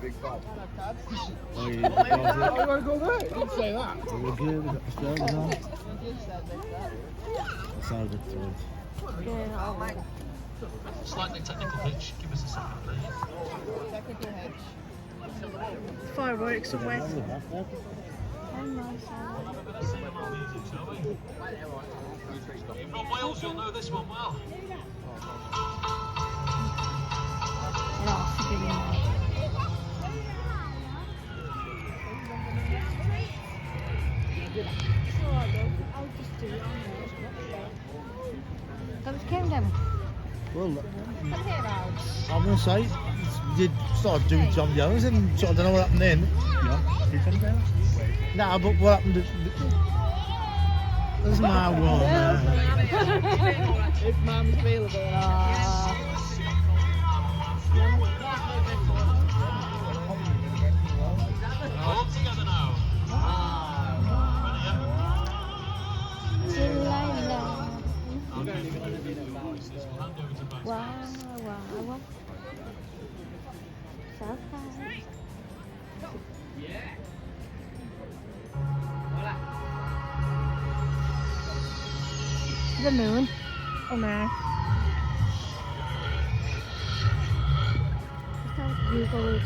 Oh, you want to go there? You didn't say that. We're good. Australia's on. Sounded good. Slightly technical hitch. Give us a second, please. Technical hedge. Fireworks away. Bit of CMR music, shall we? You're from Wales, you'll know this one well. Well, I'm going to say, you started doing Tom Jones and so I don't know what happened then. No, but what happened to... That's my one. If Mum's available. All together now. The moon. Oh no. You go with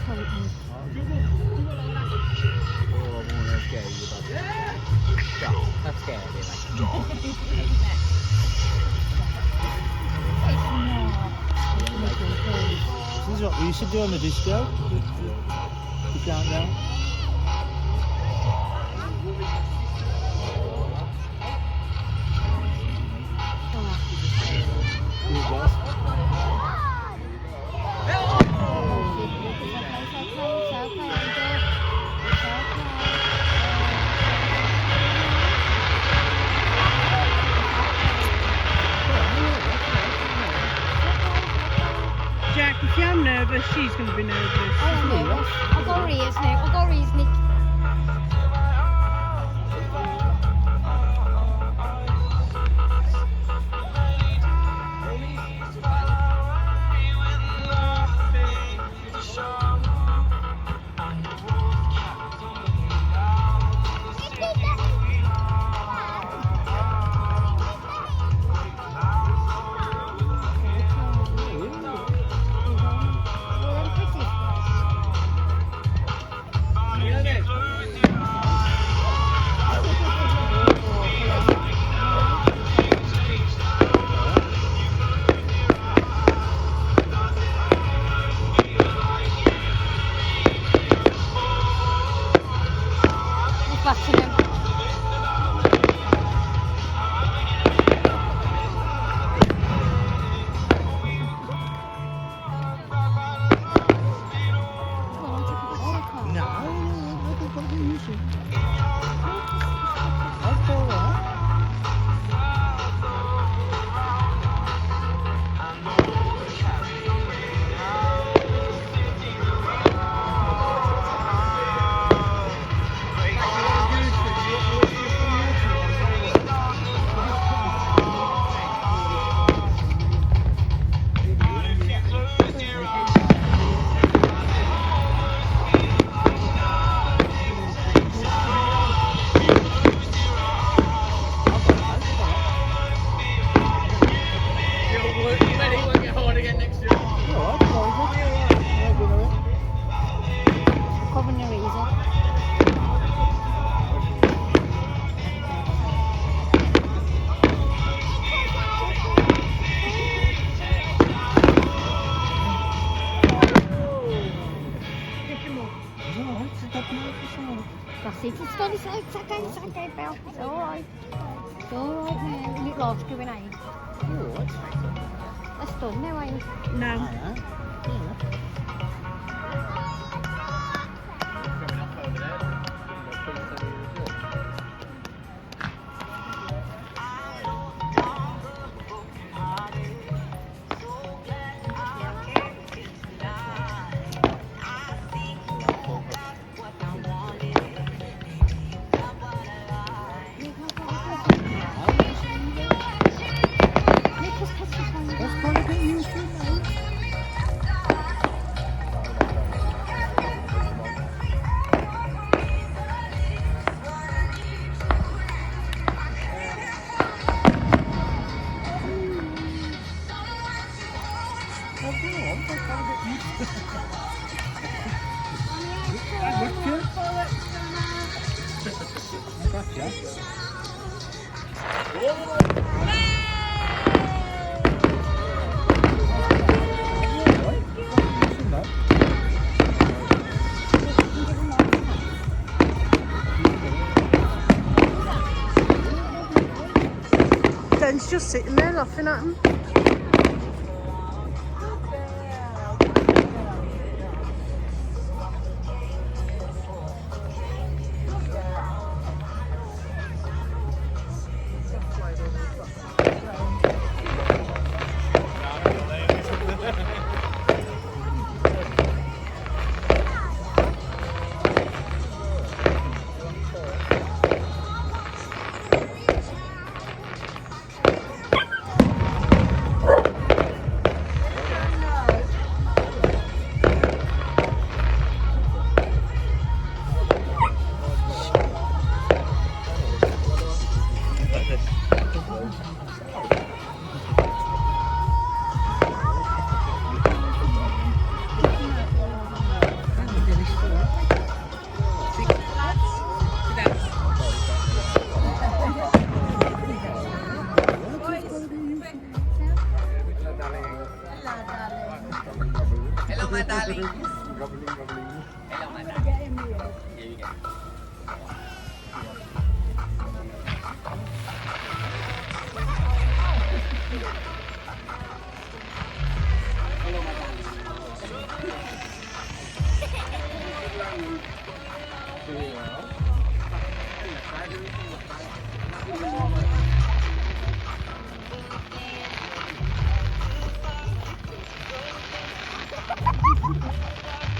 Oh, that's scary. That's scary. This is what we used to do on the disco. You can't go. Jack, if I'm nervous, she's going to be nervous. I'll go raise Nick. I'll go raise Nick. That's it. It's done. It's okay, Belle. It's alright. It's alright now. You love's going out. That's done now, ain't it? No. That's kind of thing you should know. Gotcha. Den's just sitting there laughing at him. Hello, my darling. Gobbling, gobbling. Hello, my darling. Here you go. Hello, my darling.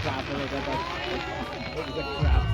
Crab, what was a crab?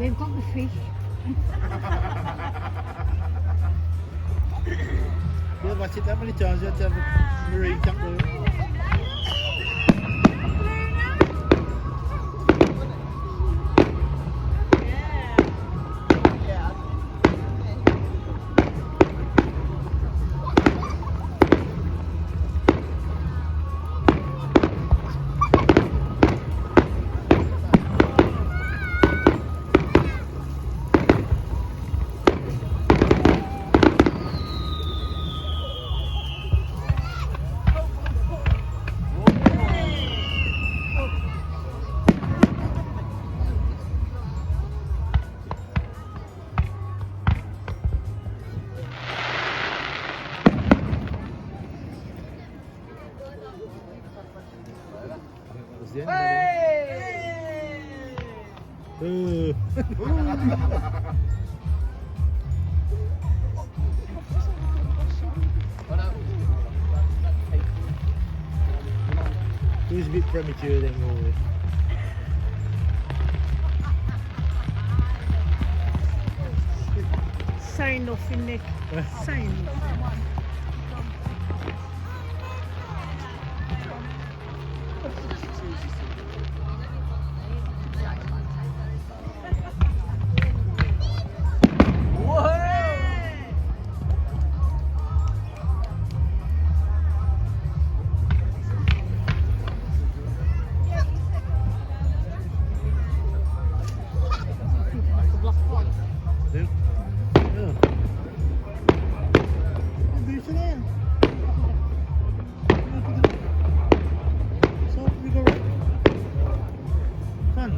They've got the fish. Yeah, watch it. How many times you have to have a marine kangaroo? That was the end of it. It was a bit premature then, Rory. Say nothing, Nick. Say nothing. Yeah. Yeah. Beautiful there. So we go right. Fun.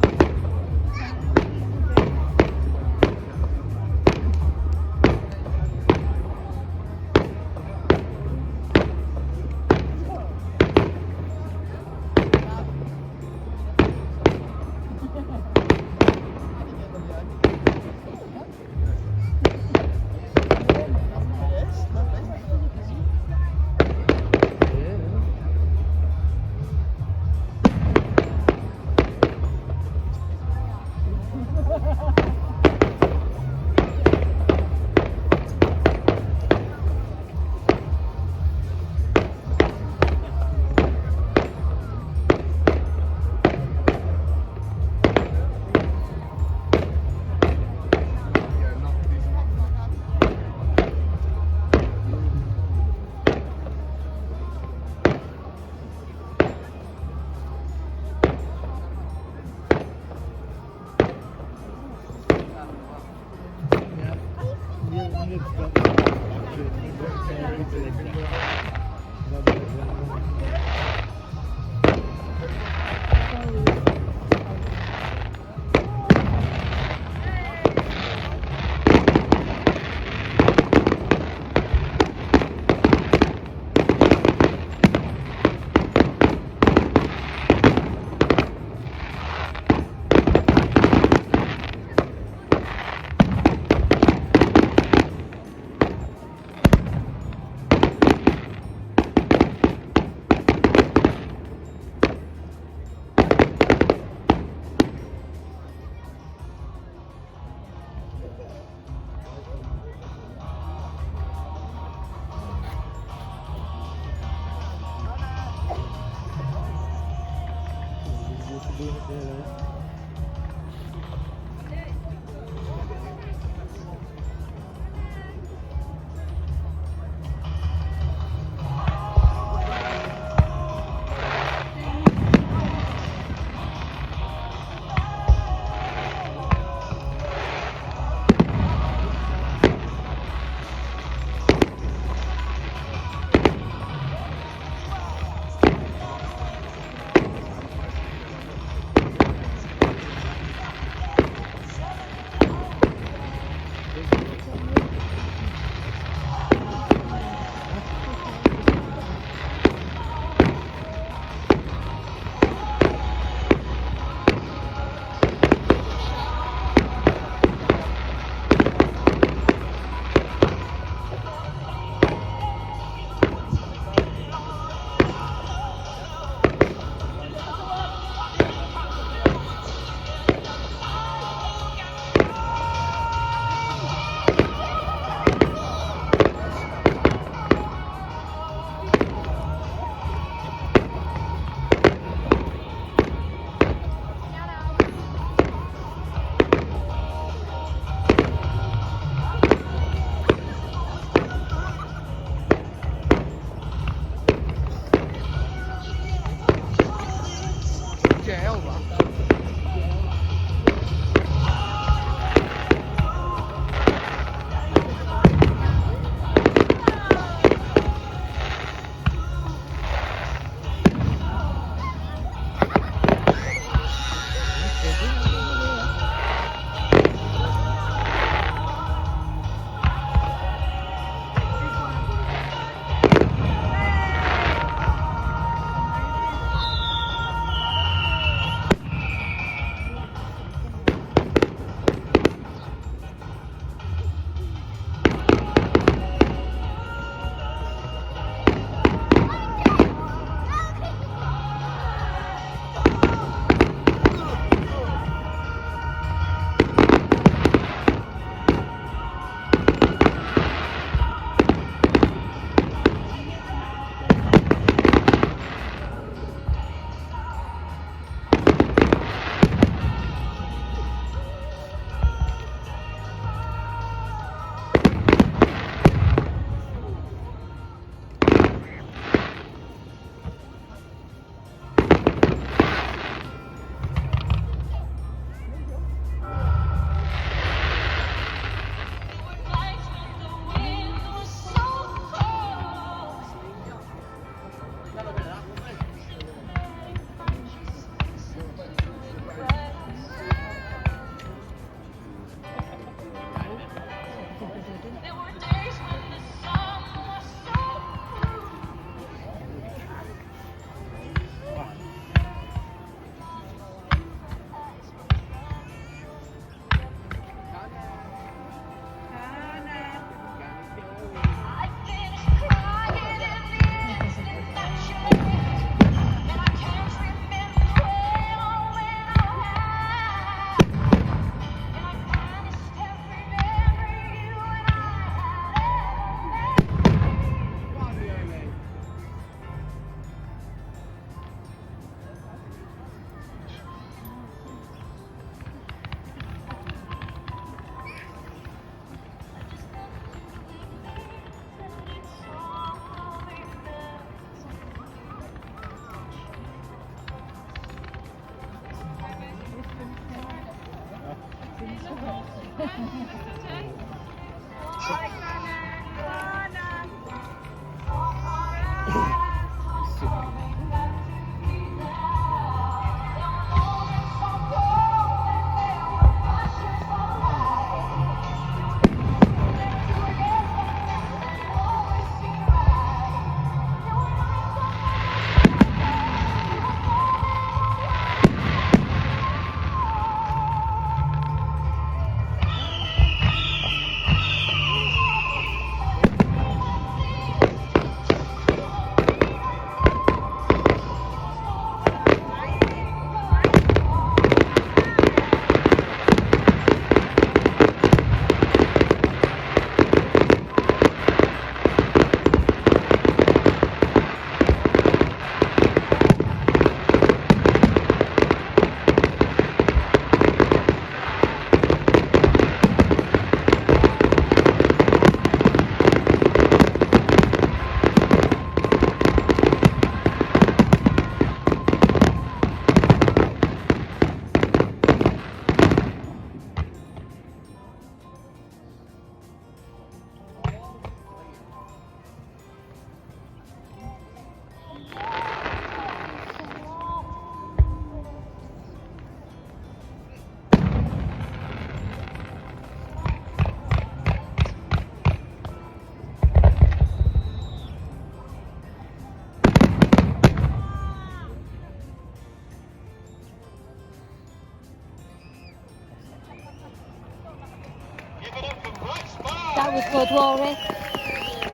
That was good, Rory.